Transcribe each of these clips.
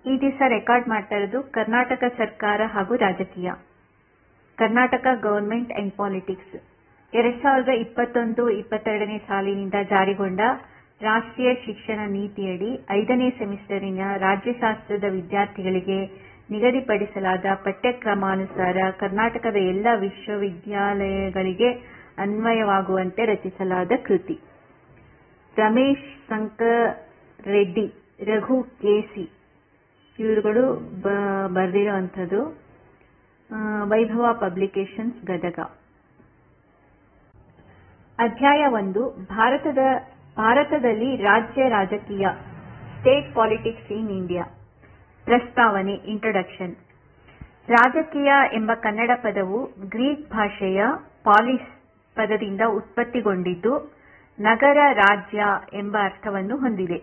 ಈ ದಿವಸ ರೆಕಾರ್ಡ್ ಮಾಡ್ತಾ ಇರೋದು ಕರ್ನಾಟಕ ಸರ್ಕಾರ ಹಾಗೂ ರಾಜಕೀಯ. ಕರ್ನಾಟಕ ಗವರ್ಮೆಂಟ್ ಅಂಡ್ ಪಾಲಿಟಿಕ್ಸ್ 2021-22ನೇ ಸಾಲಿನಿಂದ ಜಾರಿಗೊಂಡ ರಾಷ್ಟ್ರೀಯ ಶಿಕ್ಷಣ ನೀತಿಯಡಿ 5ನೇ ಸೆಮಿಸ್ಟರಿನ ರಾಜ್ಯಶಾಸ್ತ್ರದ ವಿದ್ಯಾರ್ಥಿಗಳಿಗೆ ನಿಗದಿಪಡಿಸಲಾದ ಪಠ್ಯಕ್ರಮಾನುಸಾರ ಕರ್ನಾಟಕದ ಎಲ್ಲ ವಿಶ್ವವಿದ್ಯಾಲಯಗಳಿಗೆ ಅನ್ವಯವಾಗುವಂತೆ ರಚಿಸಲಾದ ಕೃತಿ. ರಮೇಶ್ ಶಂಕರ್ ರೆಡ್ಡಿ, ರಘು ಕೆಸಿ ಇವರುಗಳು ಬರೆದಿರುವಂಥದ್ದು. ವೈಭವ ಪಬ್ಲಿಕೇಶನ್ಸ್, ಗದಗ. ಅಧ್ಯಾಯ 1, ಭಾರತದಲ್ಲಿ ರಾಜ್ಯ ರಾಜಕೀಯ, ಸ್ಟೇಟ್ ಪಾಲಿಟಿಕ್ಸ್ ಇನ್ ಇಂಡಿಯಾ. ಪ್ರಸ್ತಾವನೆ, ಇಂಟ್ರೊಡಕ್ಷನ್. ರಾಜಕೀಯ ಎಂಬ ಕನ್ನಡ ಪದವು ಗ್ರೀಕ್ ಭಾಷೆಯ ಪಾಲಿಸ್ ಪದದಿಂದ ಉತ್ಪತ್ತಿಗೊಂಡಿದ್ದು ನಗರ, ರಾಜ್ಯ ಎಂಬ ಅರ್ಥವನ್ನು ಹೊಂದಿದೆ.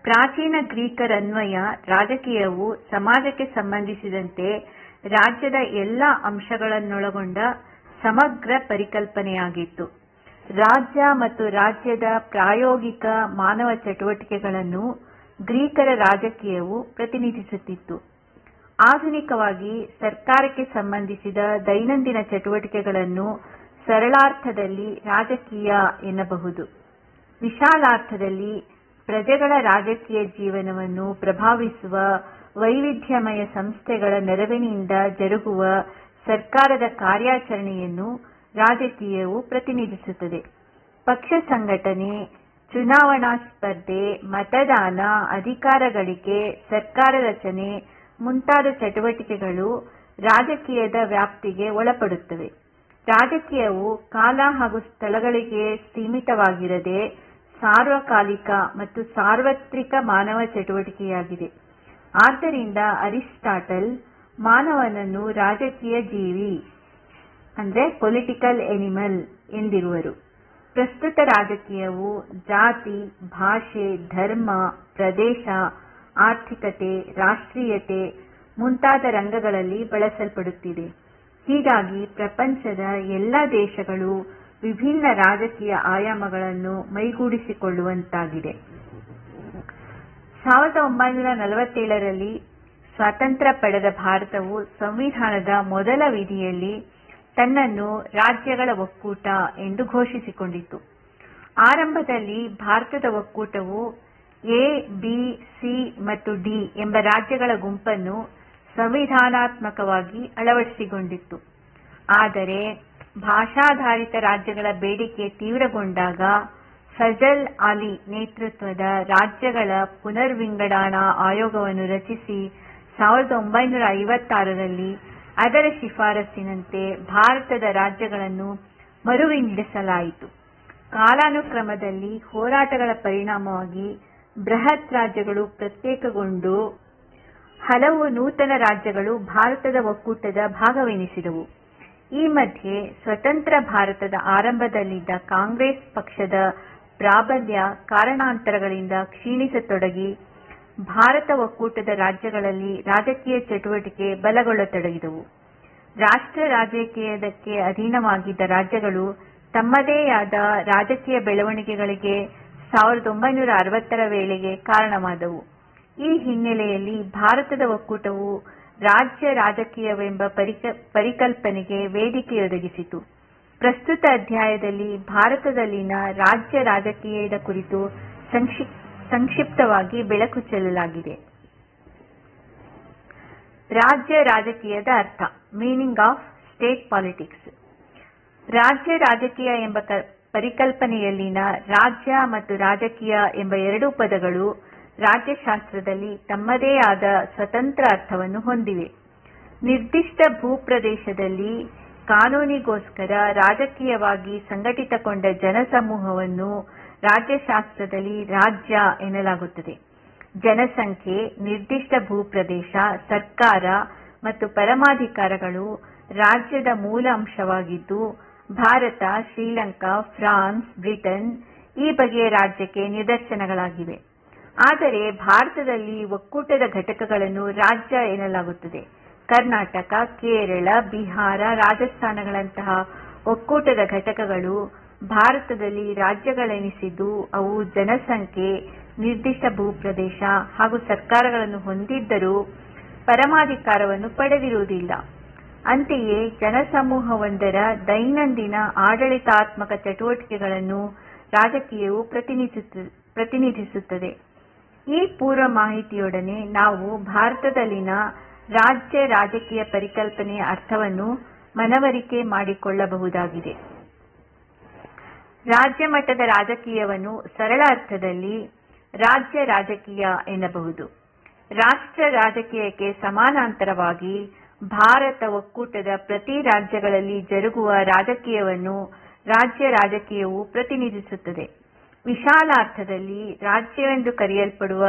ಪ್ರಾಚೀನ ಗ್ರೀಕರನ್ವಯ ರಾಜಕೀಯವು ಸಮಾಜಕ್ಕೆ ಸಂಬಂಧಿಸಿದಂತೆ ರಾಜ್ಯದ ಎಲ್ಲ ಅಂಶಗಳನ್ನೊಳಗೊಂಡ ಸಮಗ್ರ ಪರಿಕಲ್ಪನೆಯಾಗಿತ್ತು. ರಾಜ್ಯ ಮತ್ತು ರಾಜ್ಯದ ಪ್ರಾಯೋಗಿಕ ಮಾನವ ಚಟುವಟಿಕೆಗಳನ್ನು ಗ್ರೀಕರ ರಾಜಕೀಯವು ಪ್ರತಿನಿಧಿಸುತ್ತಿತ್ತು. ಆಧುನಿಕವಾಗಿ ಸರ್ಕಾರಕ್ಕೆ ಸಂಬಂಧಿಸಿದ ದೈನಂದಿನ ಚಟುವಟಿಕೆಗಳನ್ನು ಸರಳಾರ್ಥದಲ್ಲಿ ರಾಜಕೀಯ ಎನ್ನಬಹುದು. ವಿಶಾಲಾರ್ಥದಲ್ಲಿ ಪ್ರಜೆಗಳ ರಾಜಕೀಯ ಜೀವನವನ್ನು ಪ್ರಭಾವಿಸುವ ವೈವಿಧ್ಯಮಯ ಸಂಸ್ಥೆಗಳ ನೆರವಿನಿಂದ ಜರುಗುವ ಸರ್ಕಾರದ ಕಾರ್ಯಾಚರಣೆಯನ್ನು ರಾಜಕೀಯವು ಪ್ರತಿನಿಧಿಸುತ್ತದೆ. ಪಕ್ಷ ಸಂಘಟನೆ, ಚುನಾವಣಾ ಸ್ಪರ್ಧೆ, ಮತದಾನ, ಅಧಿಕಾರ ಗಳಿಕೆ, ಸರ್ಕಾರ ರಚನೆ ಮುಂತಾದ ಚಟುವಟಿಕೆಗಳು ರಾಜಕೀಯದ ವ್ಯಾಪ್ತಿಗೆ ಒಳಪಡುತ್ತವೆ. ರಾಜಕೀಯವು ಕಾಲ ಹಾಗೂ ಸ್ಥಳಗಳಿಗೆ ಸೀಮಿತವಾಗಿರದೆ ಸಾರ್ವಕಾಲಿಕ ಮತ್ತು ಸಾರ್ವತ್ರಿಕ ಮಾನವ ಚಟುವಟಿಕೆಯಾಗಿದೆ. ಆದ್ದರಿಂದ ಅರಿಸ್ಟಾಟಲ್ ಮಾನವನನ್ನು ರಾಜಕೀಯ ಜೀವಿ ಪೊಲಿಟಿಕಲ್ ಎನಿಮಲ್ ಎಂದಿರುವರು. ಪ್ರಸ್ತುತ ರಾಜಕೀಯವು ಜಾತಿ, ಭಾಷೆ, ಧರ್ಮ, ಪ್ರದೇಶ, ಆರ್ಥಿಕತೆ, ರಾಷ್ಟ್ರೀಯತೆ ಮುಂತಾದ ರಂಗಗಳಲ್ಲಿ ಬಳಸಲ್ಪಡುತ್ತಿದೆ. ಹೀಗಾಗಿ ಪ್ರಪಂಚದ ಎಲ್ಲ ದೇಶಗಳು ವಿಭಿನ್ನ ರಾಜಕೀಯ ಆಯಾಮಗಳನ್ನು ಮೈಗೂಡಿಸಿಕೊಳ್ಳುವಂತಾಗಿದೆ. 1947ರಲ್ಲಿ ಸ್ವಾತಂತ್ರ್ಯ ಪಡೆದ ಭಾರತವು ಸಂವಿಧಾನದ ಮೊದಲ ವಿಧಿಯಲ್ಲಿ ತನ್ನನ್ನು ರಾಜ್ಯಗಳ ಒಕ್ಕೂಟ ಎಂದು ಘೋಷಿಸಿಕೊಂಡಿತು. ಆರಂಭದಲ್ಲಿ ಭಾರತದ ಒಕ್ಕೂಟವು ಎ, ಬಿ, ಸಿ ಮತ್ತು ಡಿ ಎಂಬ ರಾಜ್ಯಗಳ ಗುಂಪನ್ನು ಸಂವಿಧಾನಾತ್ಮಕವಾಗಿ ಅಳವಡಿಸಿಕೊಂಡಿತ್ತು. ಆದರೆ ಭಾಷಾಧಾರಿತ ರಾಜ್ಯಗಳ ಬೇಡಿಕೆ ತೀವ್ರಗೊಂಡಾಗ ಫಜಲ್ ಅಲಿ ನೇತೃತ್ವದ ರಾಜ್ಯಗಳ ಪುನರ್ವಿಂಗಡಣಾ ಆಯೋಗವನ್ನು ರಚಿಸಿ 1956ರಲ್ಲಿ ಅದರ ಶಿಫಾರಸ್ಸಿನಂತೆ ಭಾರತದ ರಾಜ್ಯಗಳನ್ನು ಮರುವಿಂಗಡಿಸಲಾಯಿತು. ಕಾಲಾನುಕ್ರಮದಲ್ಲಿ ಹೋರಾಟಗಳ ಪರಿಣಾಮವಾಗಿ ಬೃಹತ್ ರಾಜ್ಯಗಳು ಪ್ರತ್ಯೇಕಗೊಂಡು ಹಲವು ನೂತನ ರಾಜ್ಯಗಳು ಭಾರತದ ಒಕ್ಕೂಟದ ಭಾಗವೆನಿಸಿದವು. ಈ ಮಧ್ಯೆ ಸ್ವತಂತ್ರ ಭಾರತದ ಆರಂಭದಲ್ಲಿದ್ದ ಕಾಂಗ್ರೆಸ್ ಪಕ್ಷದ ಪ್ರಾಬಲ್ಯ ಕಾರಣಾಂತರಗಳಿಂದ ಕ್ಷೀಣಿಸತೊಡಗಿ ಭಾರತ ಒಕ್ಕೂಟದ ರಾಜ್ಯಗಳಲ್ಲಿ ರಾಜಕೀಯ ಚಟುವಟಿಕೆ ಬಲಗೊಳ್ಳತೊಡಗಿದವು. ರಾಷ್ಟ್ರ ರಾಜಕೀಯದಕ್ಕೆ ಅಧೀನವಾಗಿದ್ದ ರಾಜ್ಯಗಳು ತಮ್ಮದೇ ಆದ ರಾಜಕೀಯ ಬೆಳವಣಿಗೆಗಳಿಗೆ 1960ರ ವೇಳೆಗೆ ಕಾರಣವಾದವು. ಈ ಹಿನ್ನೆಲೆಯಲ್ಲಿ ಭಾರತದ ಒಕ್ಕೂಟವು ರಾಜ್ಯ ರಾಜಕೀಯವೆಂಬ ಪರಿಕಲ್ಪನೆಗೆ ವೇದಿಕೆಯೊದಗಿಸಿತು. ಪ್ರಸ್ತುತ ಅಧ್ಯಾಯದಲ್ಲಿ ಭಾರತದಲ್ಲಿನ ರಾಜ್ಯ ರಾಜಕೀಯದ ಕುರಿತು ಸಂಕ್ಷಿಪ್ತವಾಗಿ ಬೆಳಕು ಚೆಲ್ಲಲಾಗಿದೆ. ರಾಜ್ಯ ರಾಜಕೀಯದ ಅರ್ಥ, ಮೀನಿಂಗ್ ಆಫ್ ಸ್ಟೇಟ್ ಪಾಲಿಟಿಕ್ಸ್. ರಾಜ್ಯ ರಾಜಕೀಯ ಎಂಬ ಪರಿಕಲ್ಪನೆಯಲ್ಲಿನ ರಾಜ್ಯ ಮತ್ತು ರಾಜಕೀಯ ಎಂಬ ಎರಡೂ ಪದಗಳು ರಾಜ್ಯಶಾಸ್ತ್ರದಲ್ಲಿ ತಮ್ಮದೇ ಆದ ಸ್ವತಂತ್ರ ಅರ್ಥವನ್ನು ಹೊಂದಿವೆ. ನಿರ್ದಿಷ್ಟ ಭೂಪ್ರದೇಶದಲ್ಲಿ ಕಾನೂನಿಗೋಸ್ಕರ ರಾಜಕೀಯವಾಗಿ ಸಂಘಟಿತಗೊಂಡ ಜನಸಮೂಹವನ್ನು ರಾಜ್ಯಶಾಸ್ತ್ರದಲ್ಲಿ ರಾಜ್ಯ ಎನ್ನಲಾಗುತ್ತದೆ. ಜನಸಂಖ್ಯೆ, ನಿರ್ದಿಷ್ಟ ಭೂಪ್ರದೇಶ, ಸರ್ಕಾರ ಮತ್ತು ಪರಮಾಧಿಕಾರಗಳು ರಾಜ್ಯದ ಮೂಲ ಅಂಶವಾಗಿದ್ದು ಭಾರತ, ಶ್ರೀಲಂಕಾ, ಫ್ರಾನ್ಸ್, ಬ್ರಿಟನ್ ಈ ಬಗೆಯ ರಾಜ್ಯಕ್ಕೆ ನಿದರ್ಶನಗಳಾಗಿವೆ. ಆದರೆ ಭಾರತದಲ್ಲಿ ಒಕ್ಕೂಟದ ಘಟಕಗಳನ್ನು ರಾಜ್ಯ ಎನ್ನಲಾಗುತ್ತದೆ. ಕರ್ನಾಟಕ, ಕೇರಳ, ಬಿಹಾರ, ರಾಜಸ್ಥಾನಗಳಂತಹ ಒಕ್ಕೂಟದ ಘಟಕಗಳು ಭಾರತದಲ್ಲಿ ರಾಜ್ಯಗಳೆನಿಸಿದ್ದು ಅವು ಜನಸಂಖ್ಯೆ, ನಿರ್ದಿಷ್ಟ ಭೂಪ್ರದೇಶ ಹಾಗೂ ಸರ್ಕಾರಗಳನ್ನು ಹೊಂದಿದ್ದರೂ ಪರಮಾಧಿಕಾರವನ್ನು ಪಡೆದಿರುವುದಿಲ್ಲ. ಅಂತೆಯೇ ಜನಸಮೂಹವೊಂದರ ದೈನಂದಿನ ಆಡಳಿತಾತ್ಮಕ ಚಟುವಟಿಕೆಗಳನ್ನು ರಾಜಕೀಯವು ಪ್ರತಿನಿಧಿಸುತ್ತದೆ. ಈ ಪೂರ್ವ ಮಾಹಿತಿಯೊಡನೆ ನಾವು ಭಾರತದಲ್ಲಿನ ರಾಜ್ಯ ರಾಜಕೀಯ ಪರಿಕಲ್ಪನೆಯ ಅರ್ಥವನ್ನು ಮನವರಿಕೆ ಮಾಡಿಕೊಳ್ಳಬಹುದಾಗಿದೆ. ರಾಜ್ಯ ಮಟ್ಟದ ರಾಜಕೀಯವನ್ನು ಸರಳ ಅರ್ಥದಲ್ಲಿ ರಾಜ್ಯ ರಾಜಕೀಯ ಎನ್ನಬಹುದು. ರಾಷ್ಟ್ರ ರಾಜಕೀಯಕ್ಕೆ ಸಮಾನಾಂತರವಾಗಿ ಭಾರತ ಒಕ್ಕೂಟದ ಪ್ರತಿ ರಾಜ್ಯಗಳಲ್ಲಿ ಜರುಗುವ ರಾಜಕೀಯವನ್ನು ರಾಜ್ಯ ರಾಜಕೀಯವು ಪ್ರತಿನಿಧಿಸುತ್ತದೆ. ವಿಶಾಲ ಅರ್ಥದಲ್ಲಿ ರಾಜ್ಯವೆಂದು ಕರೆಯಲ್ಪಡುವ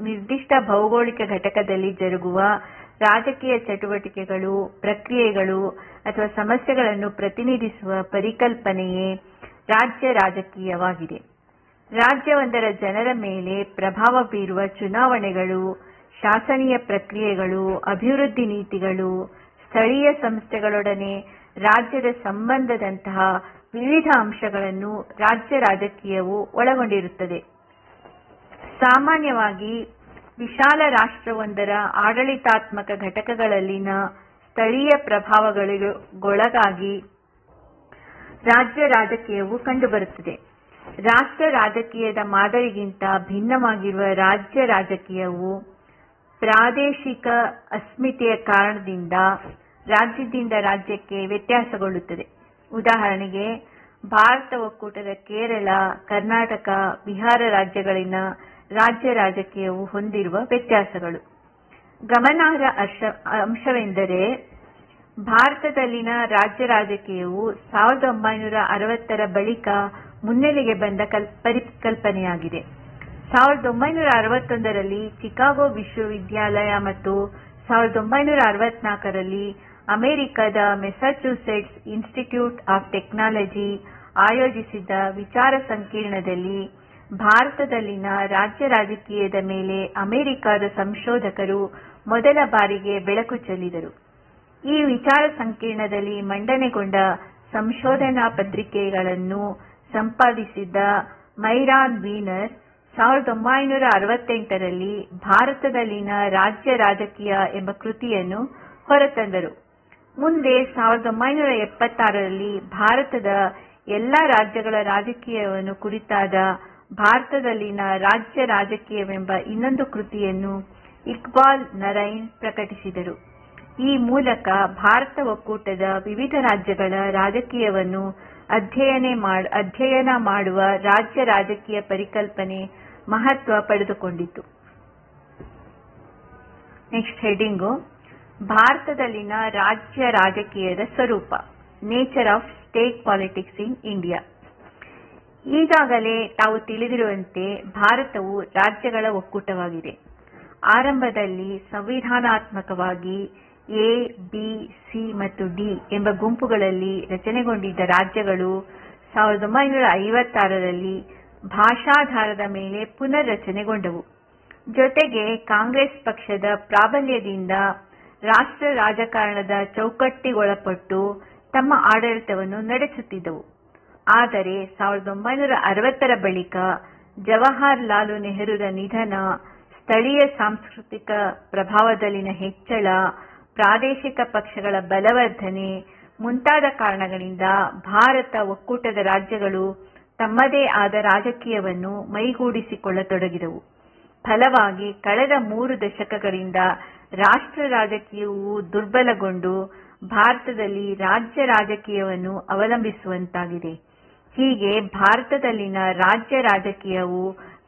ನಿರ್ದಿಷ್ಟ ಭೌಗೋಳಿಕ ಘಟಕದಲ್ಲಿ ಜರುಗುವ ರಾಜಕೀಯ ಚಟುವಟಿಕೆಗಳು, ಪ್ರಕ್ರಿಯೆಗಳು ಅಥವಾ ಸಮಸ್ಯೆಗಳನ್ನು ಪ್ರತಿನಿಧಿಸುವ ಪರಿಕಲ್ಪನೆಯೇ ರಾಜ್ಯ ರಾಜಕೀಯವಾಗಿದೆ. ರಾಜ್ಯವೊಂದರ ಜನರ ಮೇಲೆ ಪ್ರಭಾವ ಬೀರುವ ಚುನಾವಣೆಗಳು, ಶಾಸನೀಯ ಪ್ರಕ್ರಿಯೆಗಳು, ಅಭಿವೃದ್ಧಿ ನೀತಿಗಳು, ಸ್ಥಳೀಯ ಸಂಸ್ಥೆಗಳೊಡನೆ ರಾಜ್ಯದ ಸಂಬಂಧದಂತಹ ವಿವಿಧ ಅಂಶಗಳನ್ನು ರಾಜ್ಯ ರಾಜಕೀಯವು ಒಳಗೊಂಡಿರುತ್ತದೆ. ಸಾಮಾನ್ಯವಾಗಿ ವಿಶಾಲ ರಾಷ್ಟ್ರವೊಂದರ ಆಡಳಿತಾತ್ಮಕ ಘಟಕಗಳಲ್ಲಿನ ಸ್ಥಳೀಯ ಪ್ರಭಾವಗಳಿಗೊಳಗಾಗಿ ರಾಜ್ಯ ರಾಜಕೀಯವು ಕಂಡುಬರುತ್ತದೆ. ರಾಷ್ಟ್ರ ರಾಜಕೀಯದ ಮಾದರಿಗಿಂತ ಭಿನ್ನವಾಗಿರುವ ರಾಜ್ಯ ರಾಜಕೀಯವು ಪ್ರಾದೇಶಿಕ ಅಸ್ಮಿತೆಯ ಕಾರಣದಿಂದ ರಾಜ್ಯದಿಂದ ರಾಜ್ಯಕ್ಕೆ ವ್ಯತ್ಯಾಸಗೊಳ್ಳುತ್ತದೆ. ಉದಾಹರಣೆಗೆ, ಭಾರತ ಒಕ್ಕೂಟದ ಕೇರಳ, ಕರ್ನಾಟಕ, ಬಿಹಾರ ರಾಜ್ಯಗಳಲ್ಲಿನ ರಾಜ್ಯ ರಾಜಕೀಯವು ಹೊಂದಿರುವ ವ್ಯತ್ಯಾಸಗಳು. ಗಮನಾರ್ಹ ಅಂಶವೆಂದರೆ ಭಾರತದಲ್ಲಿನ ರಾಜ್ಯ ರಾಜಕೀಯವು 1960ರ ಬಳಿಕ ಮುನ್ನೆಲೆಗೆ ಬಂದ ಪರಿಕಲ್ಪನೆಯಾಗಿದೆ. 1961ರಲ್ಲಿ ಚಿಕಾಗೋ ವಿಶ್ವವಿದ್ಯಾಲಯ ಮತ್ತು 1964ರಲ್ಲಿ ಅಮೆರಿಕದ ಮೆಸಚೂಸೆಟ್ಸ್ ಇನ್ಸ್ಟಿಟ್ಯೂಟ್ ಆಫ್ ಟೆಕ್ನಾಲಜಿ ಆಯೋಜಿಸಿದ್ದ ವಿಚಾರ ಸಂಕಿರಣದಲ್ಲಿ ಭಾರತದಲ್ಲಿನ ರಾಜ್ಯ ರಾಜಕೀಯದ ಮೇಲೆ ಅಮೆರಿಕದ ಸಂಶೋಧಕರು ಮೊದಲ ಬಾರಿಗೆ ಬೆಳಕು ಚೆಲ್ಲಿದರು. ಈ ವಿಚಾರ ಸಂಕಿರಣದಲ್ಲಿ ಮಂಡನೆಗೊಂಡ ಸಂಶೋಧನಾ ಪತ್ರಿಕೆಗಳನ್ನು ಸಂಪಾದಿಸಿದ್ದ ಮೈರಾನ್ ವೀನರ್ 1968ರಲ್ಲಿ ಭಾರತದಲ್ಲಿನ ರಾಜ್ಯ ರಾಜಕೀಯ ಎಂಬ ಕೃತಿಯನ್ನು ಹೊರತಂದರು. ಮುಂದೆ 1976ರಲ್ಲಿ ಭಾರತದ ಎಲ್ಲಾ ರಾಜ್ಯಗಳ ರಾಜಕೀಯವನ್ನು ಕುರಿತಾದ ಭಾರತದಲ್ಲಿನ ರಾಜ್ಯ ರಾಜಕೀಯವೆಂಬ ಇನ್ನೊಂದು ಕೃತಿಯನ್ನು ಇಕ್ಬಾಲ್ ನರೈನ್ ಪ್ರಕಟಿಸಿದರು. ಈ ಮೂಲಕ ಭಾರತ ಒಕ್ಕೂಟದ ವಿವಿಧ ರಾಜ್ಯಗಳ ರಾಜಕೀಯವನ್ನು ಅಧ್ಯಯನ ಮಾಡುವ ರಾಜ್ಯ ರಾಜಕೀಯ ಪರಿಕಲ್ಪನೆ ಮಹತ್ವ ಪಡೆದುಕೊಂಡಿತು. ನೆಕ್ಸ್ಟ್ ಹೆಡಿಂಗು, ಭಾರತದಲ್ಲಿನ ರಾಜ್ಯ ರಾಜಕೀಯದ ಸ್ವರೂಪ, nature of state politics in India. ಈಗಾಗಲೇ ತಾವು ತಿಳಿದಿರುವಂತೆ ಭಾರತವು ರಾಜ್ಯಗಳ ಒಕ್ಕೂಟವಾಗಿದೆ. ಆರಂಭದಲ್ಲಿ ಸಂವಿಧಾನಾತ್ಮಕವಾಗಿ ಎ, ಬಿ, ಸಿ ಮತ್ತು ಡಿ ಎಂಬ ಗುಂಪುಗಳಲ್ಲಿ ರಚನೆಗೊಂಡಿದ್ದ ರಾಜ್ಯಗಳು 1956ರಲ್ಲಿ ಭಾಷಾಧಾರದ ಮೇಲೆ ಪುನರ್ ರಚನೆಗೊಂಡವು. ಜೊತೆಗೆ ಕಾಂಗ್ರೆಸ್ ಪಕ್ಷದ ಪ್ರಾಬಲ್ಯದಿಂದ ರಾಷ್ಟ್ರ ರಾಜಕಾರಣದ ಚೌಕಟ್ಟಿಗೊಳಪಟ್ಟು ತಮ್ಮ ಆಡಳಿತವನ್ನು ನಡೆಸುತ್ತಿದ್ದವು. ಆದರೆ 1960ರ ಬಳಿಕ ಜವಾಹರಲಾಲ್ ನೆಹರೂರ ನಿಧನ, ಸ್ಥಳೀಯ ಸಾಂಸ್ಕೃತಿಕ ಪ್ರಭಾವದಲ್ಲಿನ ಹೆಚ್ಚಳ, ಪ್ರಾದೇಶಿಕ ಪಕ್ಷಗಳ ಬಲವರ್ಧನೆ ಮುಂತಾದ ಕಾರಣಗಳಿಂದ ಭಾರತ ಒಕ್ಕೂಟದ ರಾಜ್ಯಗಳು ತಮ್ಮದೇ ಆದ ರಾಜಕೀಯವನ್ನು ಮೈಗೂಡಿಸಿಕೊಳ್ಳತೊಡಗಿದವು. ಫಲವಾಗಿ ಕಳೆದ 3 ದಶಕಗಳಿಂದ ರಾಷ್ಟ್ರ ರಾಜಕೀಯವು ದುರ್ಬಲಗೊಂಡು ಭಾರತದಲ್ಲಿ ರಾಜ್ಯ ರಾಜಕೀಯವನ್ನು ಅವಲಂಬಿಸುವಂತಾಗಿದೆ. ಹೀಗೆ ಭಾರತದಲ್ಲಿನ ರಾಜ್ಯ ರಾಜಕೀಯವು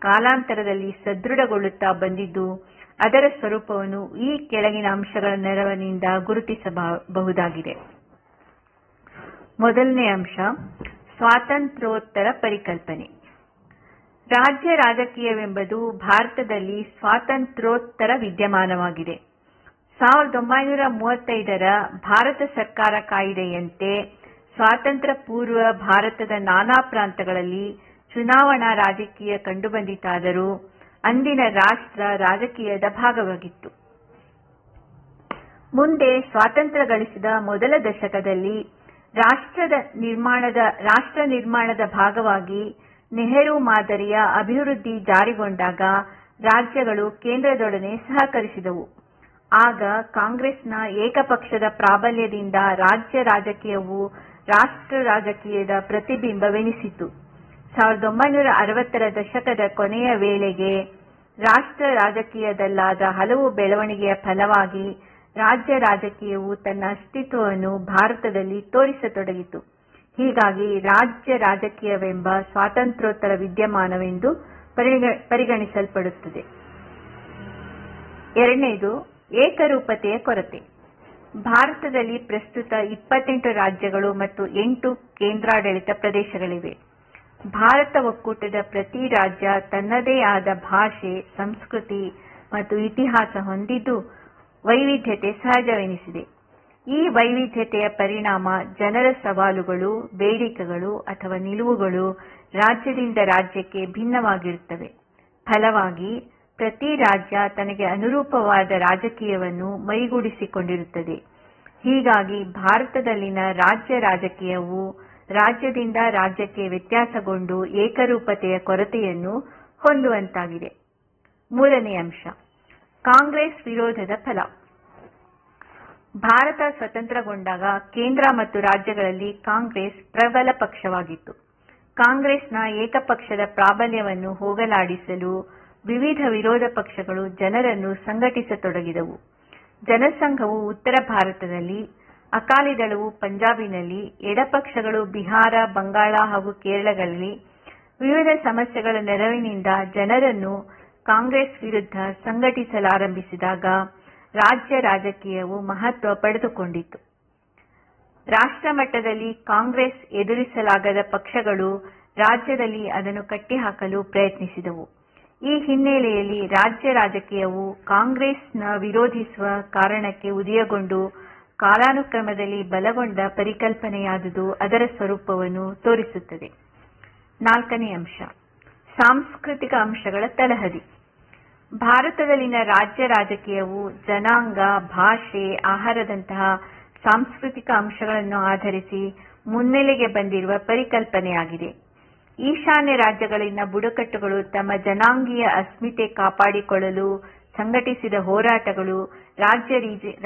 ಕಾಲಾಂತರದಲ್ಲಿ ಸದೃಢಗೊಳ್ಳುತ್ತಾ ಬಂದಿದ್ದು, ಅದರ ಸ್ವರೂಪವನ್ನು ಈ ಕೆಳಗಿನ ಅಂಶಗಳ ನೆರವಿನಿಂದ ಗುರುತಿಸಬಹುದಾಗಿದೆ. ಮೊದಲನೇ ಅಂಶ, ಸ್ವಾತಂತ್ರ್ಯೋತ್ತರ ಪರಿಕಲ್ಪನೆ. ರಾಜ್ಯ ರಾಜಕೀಯವೆಂಬುದು ಭಾರತದಲ್ಲಿ ಸ್ವಾತಂತ್ರ್ಯೋತ್ತರ ವಿದ್ಯಮಾನವಾಗಿದೆ. 1935ರ ಭಾರತ ಸರ್ಕಾರ ಕಾಯಿದೆಯಂತೆ ಸ್ವಾತಂತ್ರ್ಯ ಪೂರ್ವ ಭಾರತದ ನಾನಾ ಪ್ರಾಂತಗಳಲ್ಲಿ ಚುನಾವಣಾ ರಾಜಕೀಯ ಕಂಡುಬಂದಿತಾದರೂ ಅಂದಿನ ರಾಷ್ಟ್ರ ರಾಜಕೀಯದ ಭಾಗವಾಗಿತ್ತು. ಮುಂದೆ ಸ್ವಾತಂತ್ರ್ಯ ಗಳಿಸಿದ ಮೊದಲ ದಶಕದಲ್ಲಿ ರಾಷ್ಟ್ರ ನಿರ್ಮಾಣದ ಭಾಗವಾಗಿ ನೆಹರು ಮಾದರಿಯ ಅಭಿವೃದ್ಧಿ ಜಾರಿಗೊಂಡಾಗ ರಾಜ್ಯಗಳು ಕೇಂದ್ರದೊಡನೆ ಸಹಕರಿಸಿದವು. ಆಗ ಕಾಂಗ್ರೆಸ್ನ ಏಕಪಕ್ಷದ ಪ್ರಾಬಲ್ಯದಿಂದ ರಾಜ್ಯ ರಾಜಕೀಯವು ರಾಷ್ಟ್ರ ರಾಜಕೀಯದ ಪ್ರತಿಬಿಂಬವೆನಿಸಿತು. 1960ರ ದಶಕದ ಕೊನೆಯ ವೇಳೆಗೆ ರಾಷ್ಟ್ರ ರಾಜಕೀಯದಲ್ಲಾದ ಹಲವು ಬೆಳವಣಿಗೆಯ ಫಲವಾಗಿ ರಾಜ್ಯ ರಾಜಕೀಯವು ತನ್ನ ಅಸ್ತಿತ್ವವನ್ನು ಭಾರತದಲ್ಲಿ ತೋರಿಸತೊಡಗಿತು. ಹೀಗಾಗಿ ರಾಜ್ಯ ರಾಜಕೀಯವೆಂಬ ಸ್ವಾತಂತ್ರ್ಯೋತ್ತರ ವಿದ್ಯಮಾನವೆಂದು ಪರಿಗಣಿಸಲ್ಪಡುತ್ತದೆ. ಎರಡನೇದು, ಏಕರೂಪತೆಯ ಕೊರತೆ. ಭಾರತದಲ್ಲಿ ಪ್ರಸ್ತುತ 28 ರಾಜ್ಯಗಳು ಮತ್ತು 8 ಕೇಂದ್ರಾಡಳಿತ ಪ್ರದೇಶಗಳಿವೆ. ಭಾರತ ಒಕ್ಕೂಟದ ಪ್ರತಿ ರಾಜ್ಯ ತನ್ನದೇ ಆದ ಭಾಷೆ, ಸಂಸ್ಕೃತಿ ಮತ್ತು ಇತಿಹಾಸ ಹೊಂದಿದ್ದು ವೈವಿಧ್ಯತೆ ಸಹಜವೆನಿಸಿದೆ. ಈ ವೈವಿಧ್ಯತೆಯ ಪರಿಣಾಮ ಜನರ ಸವಾಲುಗಳು, ಬೇಡಿಕೆಗಳು ಅಥವಾ ನಿಲುವುಗಳು ರಾಜ್ಯದಿಂದ ರಾಜ್ಯಕ್ಕೆ ಭಿನ್ನವಾಗಿರುತ್ತವೆ. ಫಲವಾಗಿ ಪ್ರತಿ ರಾಜ್ಯ ತನಗೆ ಅನುರೂಪವಾದ ರಾಜಕೀಯವನ್ನು ಮೈಗೂಡಿಸಿಕೊಂಡಿರುತ್ತದೆ. ಹೀಗಾಗಿ ಭಾರತದಲ್ಲಿನ ರಾಜ್ಯ ರಾಜಕೀಯವು ರಾಜ್ಯದಿಂದ ರಾಜ್ಯಕ್ಕೆ ವ್ಯತ್ಯಾಸಗೊಂಡು ಏಕರೂಪತೆಯ ಕೊರತೆಯನ್ನು ಹೊಂದುವಂತಾಗಿದೆ. ಮೂರನೇ ಅಂಶ, ಕಾಂಗ್ರೆಸ್ ವಿರೋಧದ ಫಲ. ಭಾರತ ಸ್ವತಂತ್ರಗೊಂಡಾಗ ಕೇಂದ್ರ ಮತ್ತು ರಾಜ್ಯಗಳಲ್ಲಿ ಕಾಂಗ್ರೆಸ್ ಪ್ರಬಲ ಪಕ್ಷವಾಗಿತ್ತು. ಕಾಂಗ್ರೆಸ್ನ ಏಕಪಕ್ಷದ ಪ್ರಾಬಲ್ಯವನ್ನು ಹೋಗಲಾಡಿಸಲು ವಿವಿಧ ವಿರೋಧ ಪಕ್ಷಗಳು ಜನರನ್ನು ಸಂಘಟಿಸತೊಡಗಿದವು. ಜನಸಂಘವು ಉತ್ತರ ಭಾರತದಲ್ಲಿ, ಅಕಾಲಿದಳವು ಪಂಜಾಬಿನಲ್ಲಿ, ಎಡಪಕ್ಷಗಳು ಬಿಹಾರ, ಬಂಗಾಳ ಹಾಗೂ ಕೇರಳಗಳಲ್ಲಿ ವಿವಿಧ ಸಮಸ್ಯೆಗಳ ನೆರವಿನಿಂದ ಜನರನ್ನು ಕಾಂಗ್ರೆಸ್ ವಿರುದ್ಧ ಸಂಘಟಿಸಲಾರಂಭಿಸಿದಾಗ ರಾಜ್ಯ ರಾಜಕೀಯವು ಮಹತ್ವ ಪಡೆದುಕೊಂಡಿತು. ರಾಷ್ಟ್ರ ಮಟ್ಟದಲ್ಲಿ ಕಾಂಗ್ರೆಸ್ ಎದುರಿಸಲಾಗದ ಪಕ್ಷಗಳು ರಾಜ್ಯದಲ್ಲಿ ಅದನ್ನು ಕಟ್ಟಿಹಾಕಲು ಪ್ರಯತ್ನಿಸಿದವು. ಈ ಹಿನ್ನೆಲೆಯಲ್ಲಿ ರಾಜ್ಯ ರಾಜಕೀಯವು ಕಾಂಗ್ರೆಸ್ನ ವಿರೋಧಿಸುವ ಕಾರಣಕ್ಕೆ ಉದಯಗೊಂಡು ಕಾಲಾನುಕ್ರಮದಲ್ಲಿ ಬಲಗೊಂಡ ಪರಿಕಲ್ಪನೆಯಾದುದು ಅದರ ಸ್ವರೂಪವನ್ನು ತೋರಿಸುತ್ತದೆ. ನಾಲ್ಕನೇ ಅಂಶ, ಸಾಂಸ್ಕೃತಿಕ ಅಂಶಗಳ ತಳಹದಿ. ಭಾರತದಲ್ಲಿನ ರಾಜ್ಯ ರಾಜಕೀಯವು ಜನಾಂಗ, ಭಾಷೆ, ಆಹಾರದಂತಹ ಸಾಂಸ್ಕೃತಿಕ ಅಂಶಗಳನ್ನು ಆಧರಿಸಿ ಮುನ್ನೆಲೆಗೆ ಬಂದಿರುವ ಪರಿಕಲ್ಪನೆಯಾಗಿದೆ. ಈಶಾನ್ಯ ರಾಜ್ಯಗಳಲ್ಲಿನ ಬುಡಕಟ್ಟುಗಳು ತಮ್ಮ ಜನಾಂಗೀಯ ಅಸ್ಮಿತೆ ಕಾಪಾಡಿಕೊಳ್ಳಲು ಸಂಘಟಿಸಿದ ಹೋರಾಟಗಳು ರಾಜ್ಯ